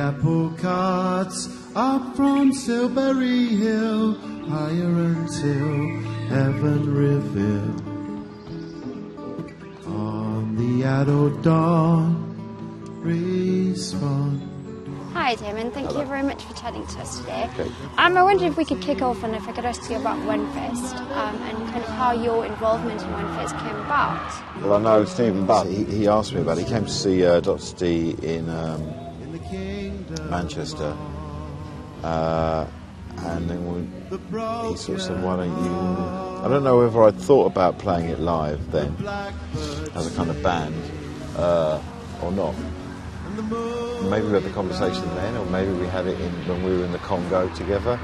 apple carts up from Silbury Hill, higher until heaven revealed. On the adult dawn, respond. Hi Tim, and thank you very much for chatting to us today. Okay. I wondered if we could kick off and if I could ask you about Onefest and kind of how your involvement in Onefest came about. Well, I know Stephen Butt, he asked me about it. He came to see Dr.Dee in Manchester, and then he sort of said, why don't you... I don't know whether I'd thought about playing it live then, as a kind of band, or not. Maybe we had the conversation then, or maybe we had it when we were in the Congo together,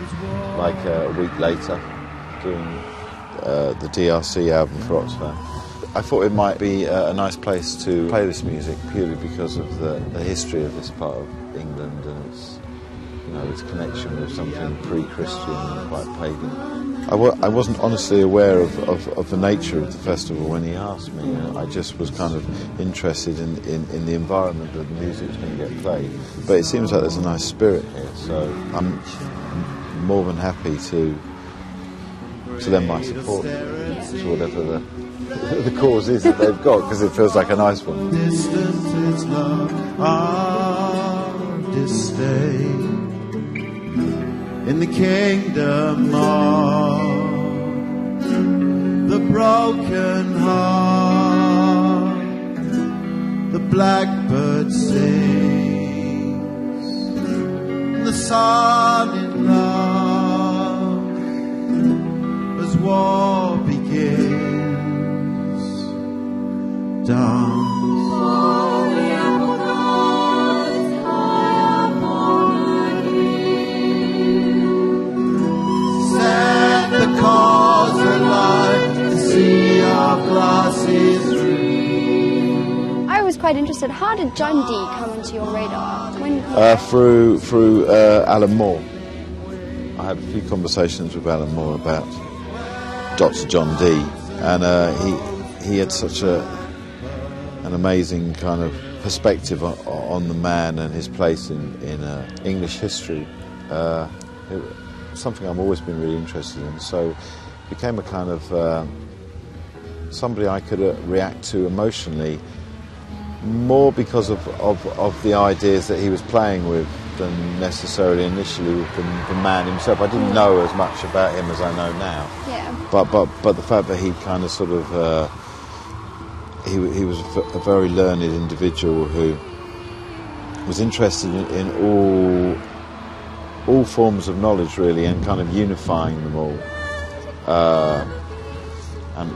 like a week later, doing the DRC album for Oxfam. I thought it might be a nice place to play this music purely because of the history of this part of England and its connection with something pre-Christian and quite pagan. I wasn't honestly aware of the nature of the festival when he asked me. I just was kind of interested in the environment that the music was going to get played. But it seems like there's a nice spirit here, so I'm more than happy to lend my support to whatever the cause is that they've got, because it feels like a nice one. Distant is love, our disdain. In the kingdom of the broken heart, the blackbird sings, the sun in love, as war begins, dance. Cause of life, the sea of glass is through. I was quite interested, how did John Dee come onto your radar? Through Alan Moore. I had a few conversations with Alan Moore about Dr. John Dee, and he had such an amazing kind of perspective on the man and his place in English history. Something I've always been really interested in, so it became a kind of somebody I could react to emotionally, more because of the ideas that he was playing with than necessarily initially with the man himself. I didn't know as much about him as I know now. Yeah. But the fact that he kind of sort of he was a very learned individual who was interested in all forms of knowledge really, and kind of unifying them all, and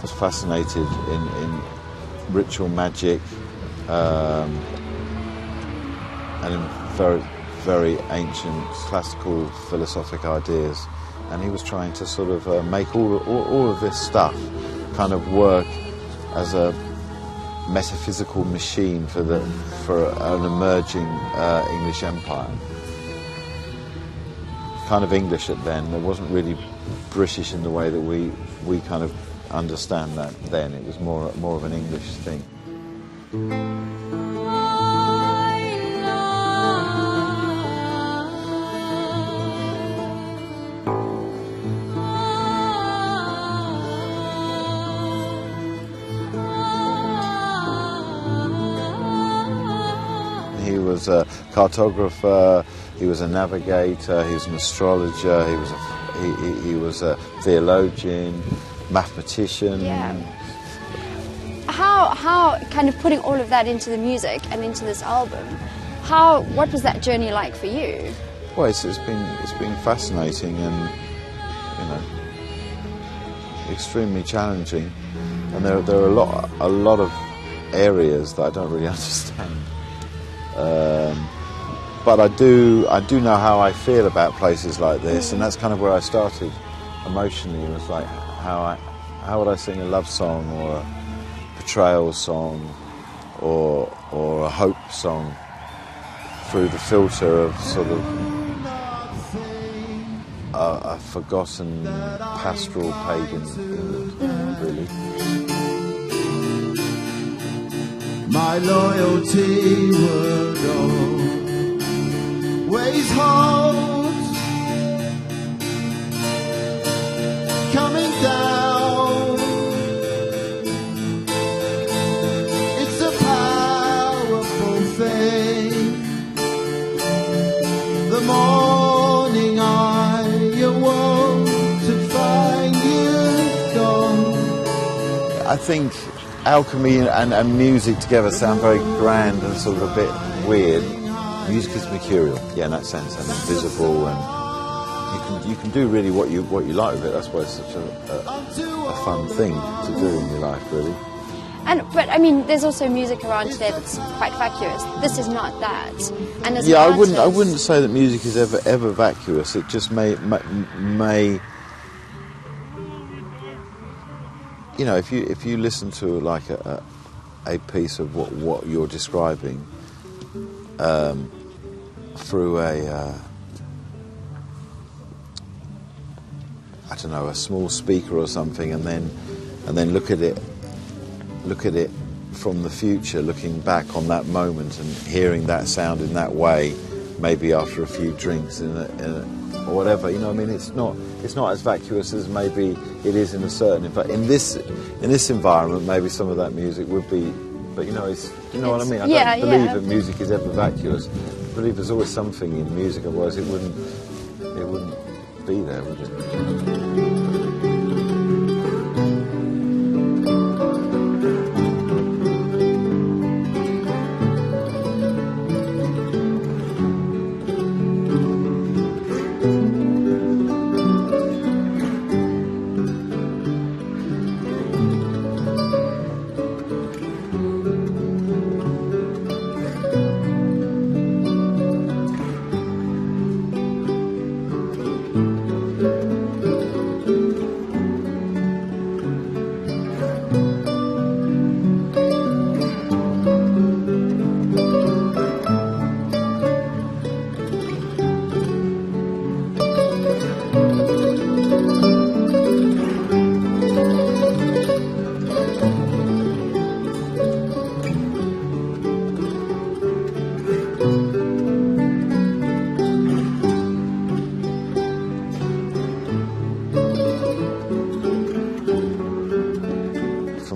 was fascinated in ritual magic, and in very, very ancient classical philosophic ideas, and he was trying to sort of make all of this stuff kind of work as a metaphysical machine for an emerging English empire. Kind of English at then. It wasn't really British in the way that we kind of understand that then. It was more of an English thing. He was a cartographer. He was a navigator, he was an astrologer, he was a theologian, mathematician. Yeah. How kind of putting all of that into the music and into this album, what was that journey like for you? Well, it's been fascinating and extremely challenging, and there are a lot of areas that I don't really understand. But I do know how I feel about places like this, and that's kind of where I started emotionally. It was like, how would I sing a love song or a betrayal song or a hope song through the filter of sort of a forgotten pastoral pagan England, really. My loyalty would go these hopes coming down. It's a powerful thing. The morning I awoke to find you gone. I think alchemy and music together sound very grand and sort of a bit weird. Music is mercurial, yeah, in that sense, and invisible, and you can do really what you like with it. That's why it's such a fun thing to do in your life, really. But I mean, there's also music around today that's quite vacuous. This is not that. And as Yeah, an artist, I wouldn't say that music is ever vacuous. It just may. You know, if you listen to like a piece of what you're describing through a I don't know, a small speaker or something, and then look at it from the future, looking back on that moment and hearing that sound in that way, maybe after a few drinks or whatever, you know, I mean, it's not as vacuous as maybe it is in a certain, but in this environment, maybe some of that music would be, but you know, what I mean? I don't believe that music is ever vacuous. I believe there's always something in music, otherwise it wouldn't be there, would it?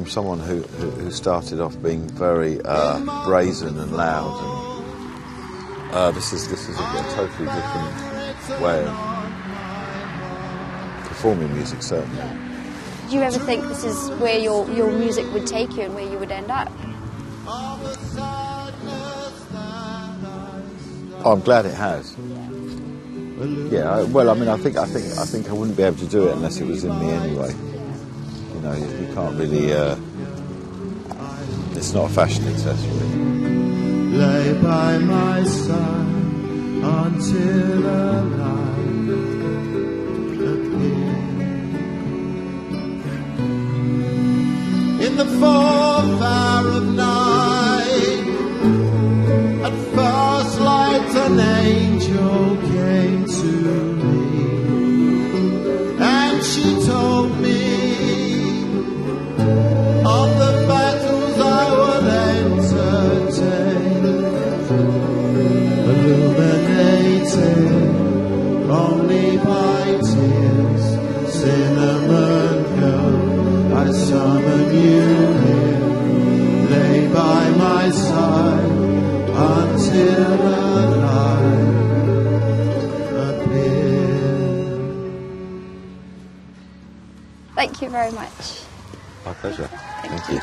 Someone who started off being very brazen and loud, and this is a totally different way of performing music, certainly. Did you ever think this is where your music would take you and where you would end up? Oh, I'm glad it has. Yeah. Well, I mean, I think I wouldn't be able to do it unless it was in me anyway. You know, you can't really. It's not a fashion accessory. Lay by my side until a light appears. In the 4th hour of night, at first light an angel came to me, and she told me of the battles I will entertain, illuminated only by tears. Cinnamon girl, I summon you here. Lay by my side until a light appears. Thank you very much. My pleasure. Thank you.